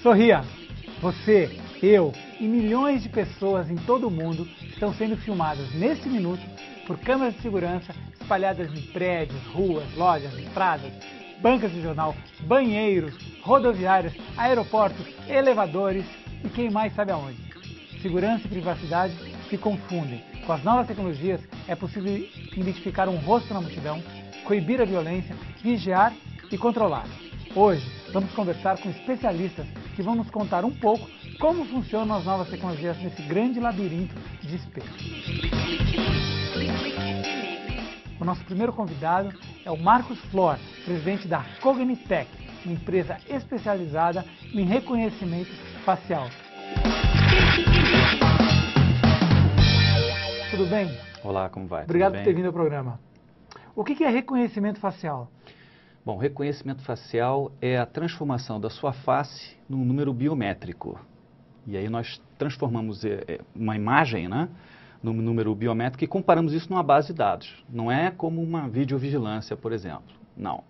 Sorria! Você, eu e milhões de pessoas em todo o mundo estão sendo filmados neste minuto por câmeras de segurança espalhadas em prédios, ruas, lojas, estradas, bancas de jornal, banheiros, rodoviárias, aeroportos, elevadores e quem mais sabe aonde. Segurança e privacidade se confundem. Com as novas tecnologias é possível identificar um rosto na multidão, coibir a violência, vigiar e controlar. Hoje vamos conversar com especialistas que vão nos contar um pouco como funcionam as novas tecnologias nesse grande labirinto de espelhos. O nosso primeiro convidado é o Marcos Flor, presidente da Cognitec, uma empresa especializada em reconhecimento facial. Tudo bem? Olá, como vai? Obrigado por ter vindo ao programa. O que é reconhecimento facial? Bom, reconhecimento facial é a transformação da sua face num número biométrico. E aí nós transformamos uma imagem, né, num número biométrico e comparamos isso numa base de dados. Não é como uma videovigilância, por exemplo. Não.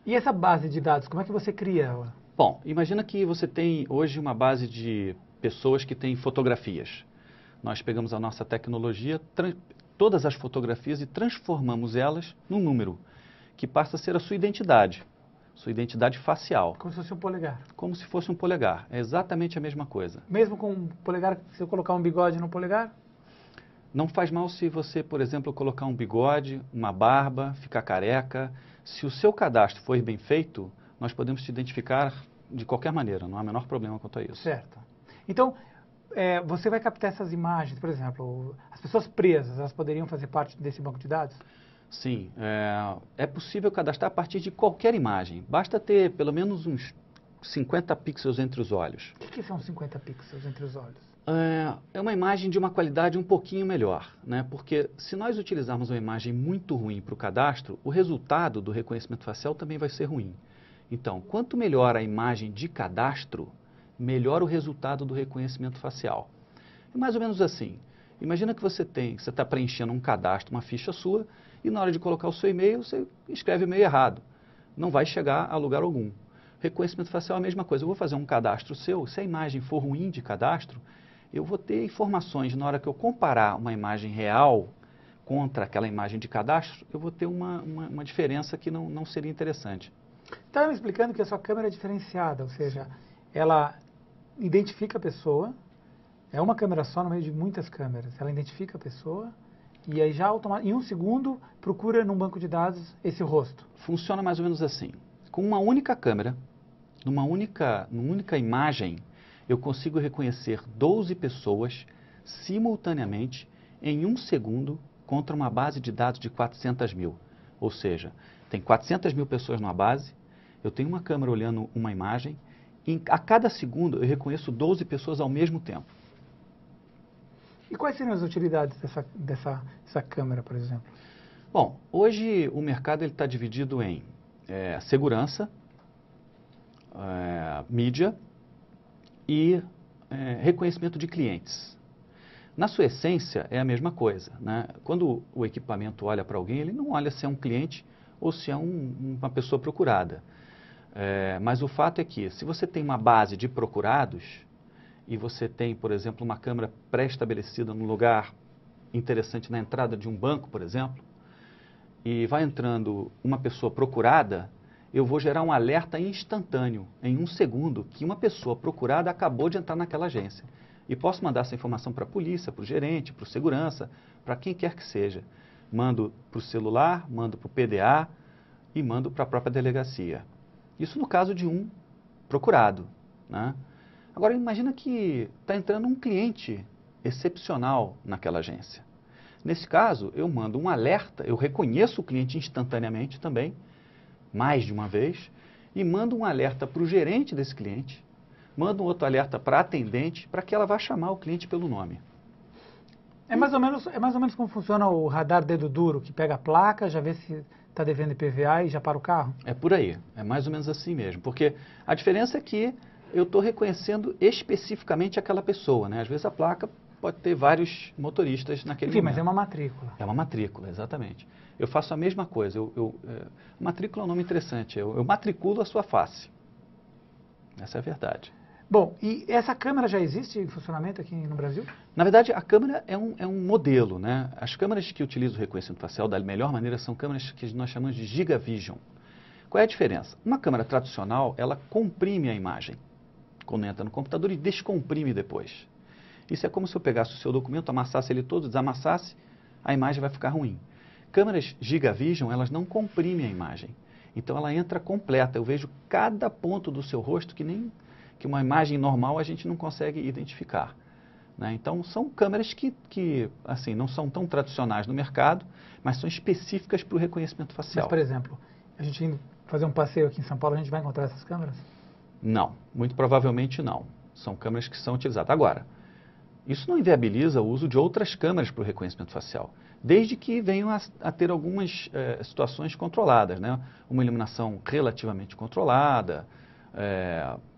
E essa base de dados, como é que você cria ela? Bom, imagina que você tem hoje uma base de pessoas que têm fotografias. Nós pegamos a nossa tecnologia, todas as fotografias e transformamos elas num número, que passa a ser a sua identidade facial. Como se fosse um polegar. Como se fosse um polegar, é exatamente a mesma coisa. Mesmo com um polegar, se eu colocar um bigode no polegar? Não faz mal se você, por exemplo, colocar um bigode, uma barba, ficar careca. Se o seu cadastro for bem feito, nós podemos te identificar de qualquer maneira, não há o menor problema quanto a isso. Certo. Então, você vai captar essas imagens, por exemplo, as pessoas presas, elas poderiam fazer parte desse banco de dados? Sim, é possível cadastrar a partir de qualquer imagem. Basta ter pelo menos uns 50 pixels entre os olhos. O que são 50 pixels entre os olhos? É uma imagem de uma qualidade um pouquinho melhor, né? Porque se nós utilizarmos uma imagem muito ruim para o cadastro, o resultado do reconhecimento facial também vai ser ruim. Então, quanto melhor a imagem de cadastro, melhor o resultado do reconhecimento facial. É mais ou menos assim. Imagina que você está preenchendo um cadastro, uma ficha sua, e na hora de colocar o seu e-mail, você escreve o e-mail errado. Não vai chegar a lugar algum. Reconhecimento facial é a mesma coisa. Eu vou fazer um cadastro seu, se a imagem for ruim de cadastro, eu vou ter informações na hora que eu comparar uma imagem real contra aquela imagem de cadastro, eu vou ter uma diferença que não seria interessante. Estava me explicando que a sua câmera é diferenciada, ou seja, ela identifica a pessoa, é uma câmera só no meio de muitas câmeras, ela identifica a pessoa e aí já em um segundo procura num banco de dados esse rosto. Funciona mais ou menos assim. Com uma única câmera, numa única imagem, eu consigo reconhecer 12 pessoas simultaneamente em um segundo contra uma base de dados de 400 mil. Ou seja, tem 400 mil pessoas numa base, eu tenho uma câmera olhando uma imagem, e a cada segundo eu reconheço 12 pessoas ao mesmo tempo. E quais seriam as utilidades dessa câmera, por exemplo? Bom, hoje o mercado está dividido em segurança, mídia e reconhecimento de clientes. Na sua essência é a mesma coisa, né? Quando o equipamento olha para alguém, ele não olha se é um cliente ou se é uma pessoa procurada. Mas o fato é que se você tem uma base de procurados e você tem, por exemplo, uma câmera pré-estabelecida num lugar interessante na entrada de um banco, por exemplo, e vai entrando uma pessoa procurada, eu vou gerar um alerta instantâneo, em um segundo, que uma pessoa procurada acabou de entrar naquela agência. E posso mandar essa informação para a polícia, para o gerente, para o segurança, para quem quer que seja. Mando para o celular, mando para o PDA e mando para a própria delegacia. Isso no caso de um procurado, né? Agora, imagina que está entrando um cliente excepcional naquela agência. Nesse caso, eu mando um alerta, eu reconheço o cliente instantaneamente também, mais de uma vez, e mando um alerta para o gerente desse cliente, mando um outro alerta para a atendente, para que ela vá chamar o cliente pelo nome. É mais ou menos como funciona o radar dedo duro, que pega a placa, já vê se está devendo IPVA e já para o carro? É por aí, é mais ou menos assim mesmo, porque a diferença é que eu estou reconhecendo especificamente aquela pessoa, né? Às vezes a placa pode ter vários motoristas naquele momento. Mas é uma matrícula. É uma matrícula, exatamente. Eu faço a mesma coisa. Matrícula é um nome interessante. Eu matriculo a sua face. Essa é a verdade. Bom, e essa câmera já existe em funcionamento aqui no Brasil? Na verdade, a câmera é um modelo, né? As câmeras que utilizam o reconhecimento facial da melhor maneira são câmeras que nós chamamos de GigaVision. Qual é a diferença? Uma câmera tradicional, ela comprime a imagem quando entra no computador e descomprime depois. Isso é como se eu pegasse o seu documento, amassasse ele todo, desamassasse, a imagem vai ficar ruim. Câmeras GigaVision, elas não comprimem a imagem. Então ela entra completa. Eu vejo cada ponto do seu rosto que uma imagem normal a gente não consegue identificar, né? Então são câmeras que assim, não são tão tradicionais no mercado, mas são específicas para o reconhecimento facial. Mas, por exemplo, a gente indo fazer um passeio aqui em São Paulo, a gente vai encontrar essas câmeras? Não, muito provavelmente não. São câmeras que são utilizadas. Agora, isso não inviabiliza o uso de outras câmeras para o reconhecimento facial, desde que venham a ter algumas situações controladas, né? Uma iluminação relativamente controlada,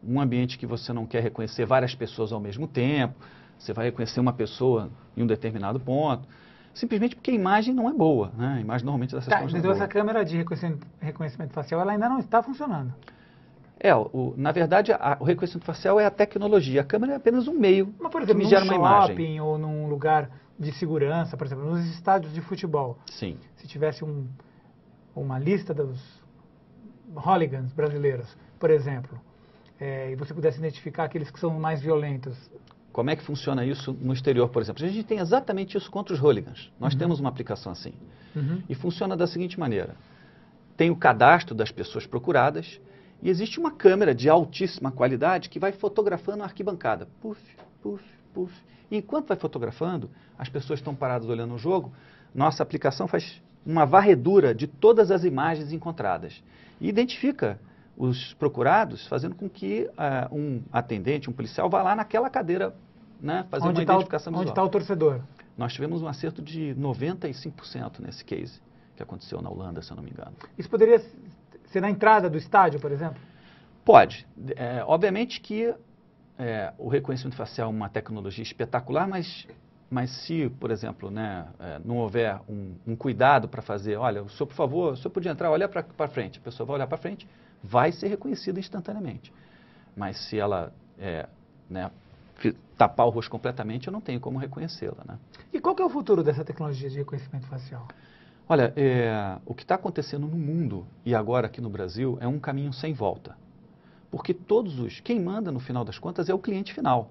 um ambiente que você não quer reconhecer várias pessoas ao mesmo tempo, você vai reconhecer uma pessoa em um determinado ponto, simplesmente porque a imagem não é boa, né? A imagem normalmente dessas câmeras não é então boa. essa câmera de reconhecimento facial, ela ainda não está funcionando. Na verdade, o reconhecimento facial é a tecnologia, a câmera é apenas um meio Mas, por exemplo, que me gera uma num imagem. shopping ou num lugar de segurança, por exemplo, nos estádios de futebol, Sim. se tivesse uma lista dos hooligans brasileiros, por exemplo, e você pudesse identificar aqueles que são mais violentos. Como é que funciona isso no exterior, por exemplo? A gente tem exatamente isso contra os hooligans. Nós temos uma aplicação assim. E funciona da seguinte maneira. Tem o cadastro das pessoas procuradas e existe uma câmera de altíssima qualidade que vai fotografando a arquibancada. Puf, puf, puf. E enquanto vai fotografando, as pessoas estão paradas olhando o jogo, nossa aplicação faz uma varredura de todas as imagens encontradas. E identifica os procurados, fazendo com que um atendente, um policial, vá lá naquela cadeira, né, fazer uma identificação visual. Onde está o torcedor? Nós tivemos um acerto de 95% nesse case que aconteceu na Holanda, se eu não me engano. Isso poderia ser na entrada do estádio, por exemplo? Pode. Obviamente que o reconhecimento facial é uma tecnologia espetacular, mas se, por exemplo, né, não houver um cuidado para fazer, olha, o senhor, por favor, o senhor podia entrar, olhar para frente, a pessoa vai olhar para frente, vai ser reconhecida instantaneamente. Mas se ela tapar o rosto completamente, eu não tenho como reconhecê-la, né? E qual que é o futuro dessa tecnologia de reconhecimento facial? Olha, o que está acontecendo no mundo e agora aqui no Brasil é um caminho sem volta. Porque quem manda no final das contas é o cliente final.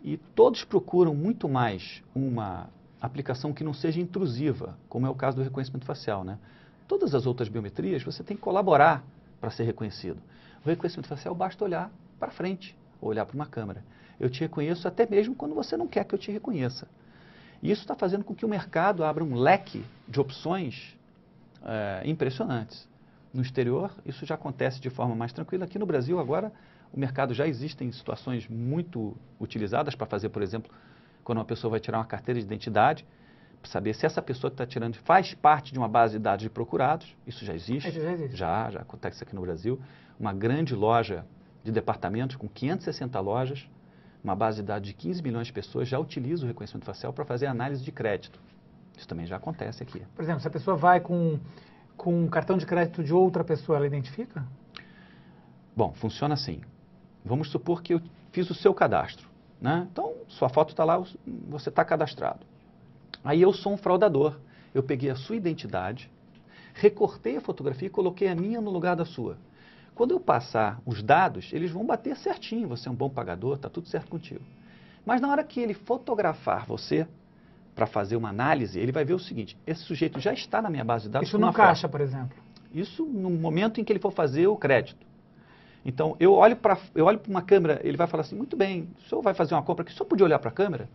E todos procuram muito mais uma aplicação que não seja intrusiva, como é o caso do reconhecimento facial, né? Todas as outras biometrias você tem que colaborar para ser reconhecido. O reconhecimento facial basta olhar para frente, ou olhar para uma câmera. Eu te reconheço até mesmo quando você não quer que eu te reconheça. E isso está fazendo com que o mercado abra um leque de opções impressionantes. No exterior, isso já acontece de forma mais tranquila. Aqui no Brasil, agora, o mercado já existem situações muito utilizadas para fazer, por exemplo, quando uma pessoa vai tirar uma carteira de identidade, para saber se essa pessoa que está tirando faz parte de uma base de dados de procurados. Isso já existe. Isso já existe. Já acontece aqui no Brasil. Uma grande loja de departamentos com 560 lojas, uma base de dados de 15 milhões de pessoas já utiliza o reconhecimento facial para fazer análise de crédito. Isso também já acontece aqui. Por exemplo, se a pessoa vai com um cartão de crédito de outra pessoa, ela identifica? Bom, funciona assim. Vamos supor que eu fiz o seu cadastro, né? Então, sua foto está lá, você está cadastrado. Aí eu sou um fraudador. Eu peguei a sua identidade, recortei a fotografia e coloquei a minha no lugar da sua. Quando eu passar os dados, eles vão bater certinho. Você é um bom pagador, está tudo certo contigo. Mas na hora que ele fotografar você, para fazer uma análise, ele vai ver o seguinte: esse sujeito já está na minha base de dados. Isso no caixa, por exemplo? Isso no momento em que ele for fazer o crédito. Então, eu olho para uma câmera, ele vai falar assim: muito bem, o senhor vai fazer uma compra aqui, o senhor podia olhar para a câmera?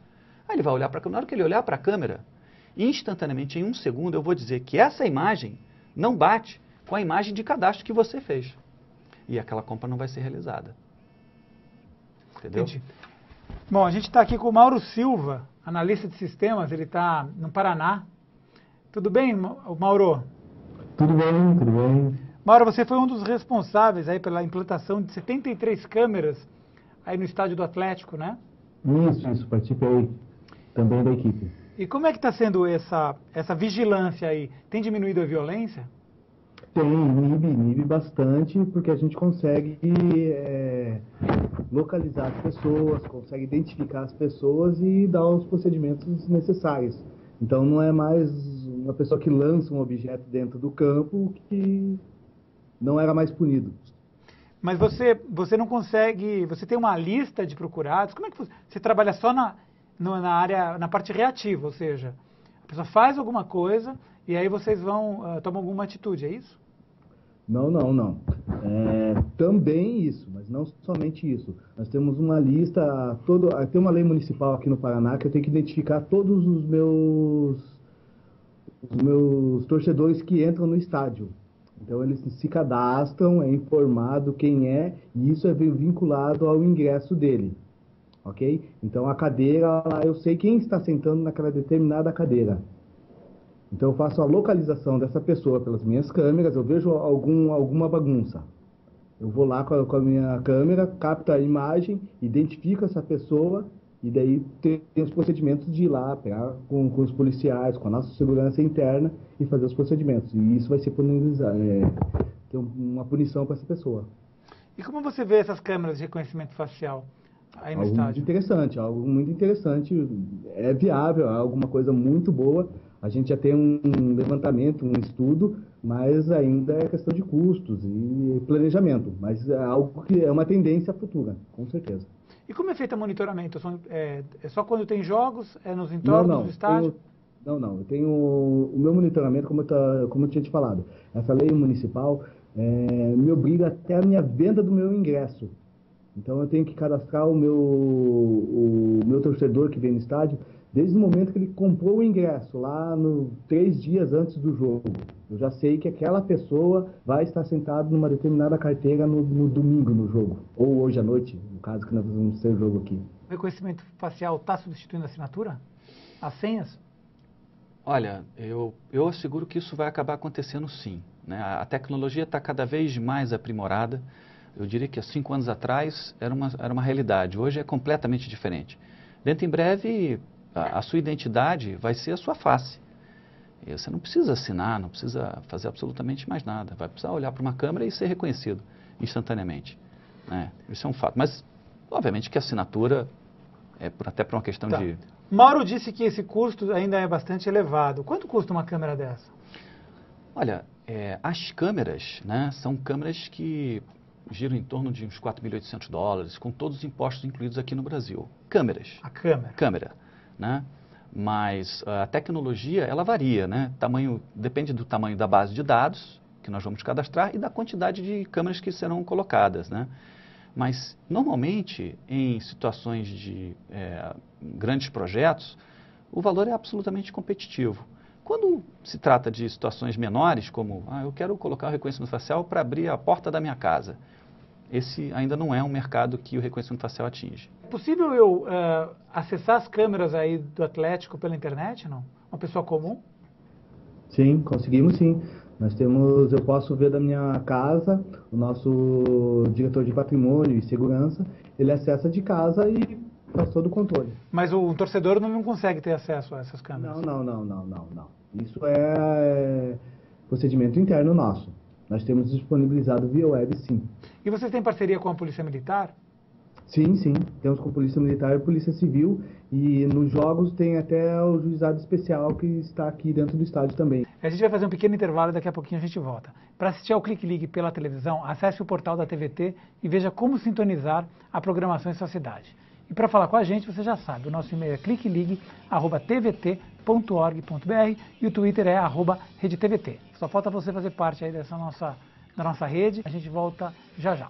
Aí ele vai olhar para a câmera. Na hora que ele olhar para a câmera, instantaneamente, em um segundo, eu vou dizer que essa imagem não bate com a imagem de cadastro que você fez. E aquela compra não vai ser realizada. Entendeu? Entendi. Bom, a gente está aqui com o Mauro Silva, analista de sistemas, ele está no Paraná. Tudo bem, Mauro? Tudo bem, tudo bem. Mauro, você foi um dos responsáveis aí pela implantação de 73 câmeras aí no estádio do Atlético, né? Isso, participei também da equipe. E como é que está sendo essa vigilância aí? Tem diminuído a violência? Tem, inibe bastante, porque a gente consegue localizar as pessoas, consegue identificar as pessoas e dar os procedimentos necessários. Então não é mais uma pessoa que lança um objeto dentro do campo que não era mais punido. Mas você não consegue, você tem uma lista de procurados, como é que você trabalha só na área, na parte reativa, ou seja, a pessoa faz alguma coisa e aí vocês tomam alguma atitude, é isso? Não. Também isso, mas não somente isso. Nós temos uma lista, tem uma lei municipal aqui no Paraná que eu tenho que identificar todos os meus torcedores que entram no estádio. Então eles se cadastram, é informado quem é, e isso é vinculado ao ingresso dele, ok? Então a cadeira, eu sei quem está sentando naquela determinada cadeira. Então eu faço a localização dessa pessoa pelas minhas câmeras, eu vejo alguma bagunça. Eu vou lá com a minha câmera, capto a imagem, identifico essa pessoa e daí tem os procedimentos de ir lá com os policiais, com a nossa segurança interna e fazer os procedimentos. E isso vai ser ter uma punição para essa pessoa. E como você vê essas câmeras de reconhecimento facial aí no estádio? Algo muito interessante, é viável, é alguma coisa muito boa. A gente já tem um levantamento, um estudo, mas ainda é questão de custos e planejamento. Mas é algo que é uma tendência futura, com certeza. E como é feito o monitoramento? É só quando tem jogos? É nos entornos do estádio? Não. Eu tenho o meu monitoramento, como eu tinha te falado. Essa lei municipal me obriga até a minha venda do meu ingresso. Então eu tenho que cadastrar o meu torcedor que vem no estádio desde o momento que ele comprou o ingresso, lá 3 dias antes do jogo. Eu já sei que aquela pessoa vai estar sentada numa determinada carteira no domingo no jogo. Ou hoje à noite, no caso que nós vamos ter o jogo aqui. O reconhecimento facial está substituindo a assinatura? As senhas? Olha, eu asseguro que isso vai acabar acontecendo sim, né? A tecnologia está cada vez mais aprimorada. Eu diria que há 5 anos atrás era uma realidade. Hoje é completamente diferente. Dentro em breve, a sua identidade vai ser a sua face. E você não precisa assinar, não precisa fazer absolutamente mais nada. Vai precisar olhar para uma câmera e ser reconhecido instantaneamente, né? Isso é um fato. Mas, obviamente, que a assinatura é até por uma questão de... Mauro disse que esse custo ainda é bastante elevado. Quanto custa uma câmera dessa? Olha, as câmeras, né, são câmeras que giram em torno de uns $4.800, com todos os impostos incluídos aqui no Brasil. Câmeras. A câmera. Câmera, né? Mas a tecnologia, ela varia, né? Depende do tamanho da base de dados que nós vamos cadastrar e da quantidade de câmeras que serão colocadas, né? Mas, normalmente, em situações de grandes projetos, o valor é absolutamente competitivo. Quando se trata de situações menores, como, eu quero colocar o reconhecimento facial para abrir a porta da minha casa, esse ainda não é um mercado que o reconhecimento facial atinge. É possível eu acessar as câmeras aí do Atlético pela internet, não? Uma pessoa comum? Sim, conseguimos sim. Eu posso ver da minha casa, o nosso diretor de patrimônio e segurança, ele acessa de casa e faz todo o controle. Mas o torcedor não consegue ter acesso a essas câmeras? Não. Isso é procedimento interno nosso. Nós temos disponibilizado via web, sim. E vocês têm parceria com a Polícia Militar? Sim. Temos com a Polícia Militar e Polícia Civil. E nos jogos tem até o juizado especial que está aqui dentro do estádio também. A gente vai fazer um pequeno intervalo e daqui a pouquinho a gente volta. Para assistir ao Clique Ligue pela televisão, acesse o portal da TVT e veja como sintonizar a programação em sua cidade. E para falar com a gente, você já sabe, o nosso e-mail é cliqueligue@tvt.org.br e o Twitter é @RedeTVT. Só falta você fazer parte aí da nossa rede. A gente volta já já.